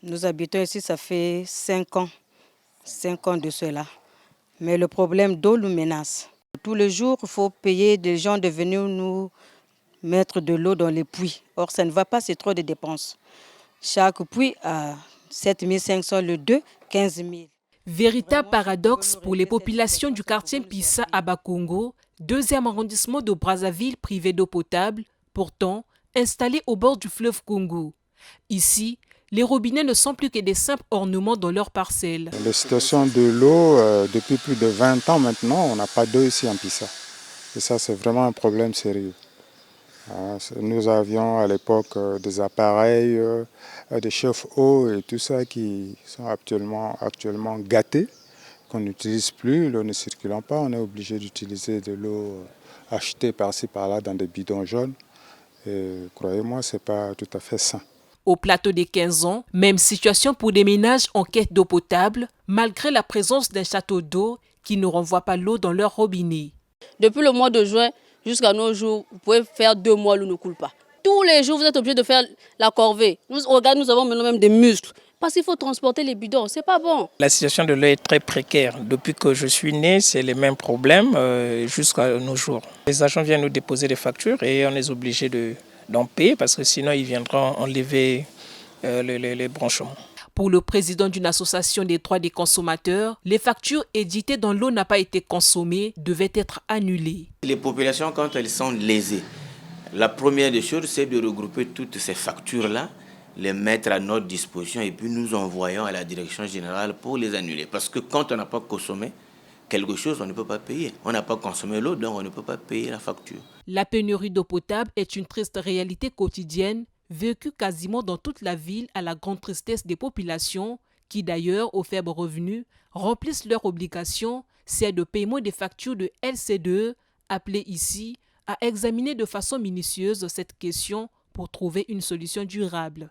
Nous habitons ici, ça fait 5 ans. 5 ans de cela. Mais le problème d'eau nous menace. Tous les jours, il faut payer des gens de venir nous mettre de l'eau dans les puits. Or, ça ne va pas, c'est trop de dépenses. Chaque puits a 7 500, le 2, 15 000. Véritable paradoxe pour les populations du quartier Mpissa à Bakongo, deuxième arrondissement de Brazzaville privé d'eau potable, pourtant installé au bord du fleuve Congo. Ici, les robinets ne sont plus que des simples ornements dans leurs parcelles. La situation de l'eau, depuis plus de 20 ans maintenant, on n'a pas d'eau ici en Mpissa. Et ça, c'est vraiment un problème sérieux. Nous avions à l'époque des appareils, des chauffe-eau et tout ça qui sont actuellement gâtés, qu'on n'utilise plus. L'eau ne circulant pas, on est obligé d'utiliser de l'eau achetée par-ci par-là dans des bidons jaunes. Et croyez-moi, ce n'est pas tout à fait sain. Au plateau des 15 ans, même situation pour des ménages en quête d'eau potable, malgré la présence d'un château d'eau qui ne renvoie pas l'eau dans leur robinet. Depuis le mois de juin jusqu'à nos jours, vous pouvez faire 2 mois, l'eau ne coule pas. Tous les jours, vous êtes obligé de faire la corvée. Regarde, nous avons maintenant même des muscles. Parce qu'il faut transporter les bidons, c'est pas bon. La situation de l'eau est très précaire. Depuis que je suis né, c'est les mêmes problèmes jusqu'à nos jours. Les agents viennent nous déposer des factures et on est obligé d'en payer parce que sinon ils viendront enlever les branchements. Pour le président d'une association des droits des consommateurs, les factures éditées dont l'eau n'a pas été consommée devaient être annulées. Les populations, quand elles sont lésées, la première des choses, c'est de regrouper toutes ces factures-là, les mettre à notre disposition et puis nous envoyons à la direction générale pour les annuler. Parce que quand on n'a pas consommé quelque chose, on ne peut pas payer. On n'a pas consommé l'eau, donc on ne peut pas payer la facture. La pénurie d'eau potable est une triste réalité quotidienne, vécue quasiment dans toute la ville à la grande tristesse des populations qui d'ailleurs, aux faibles revenus, remplissent leurs obligations, celle de paiement des factures de LCDE, appelées ici à examiner de façon minutieuse cette question pour trouver une solution durable.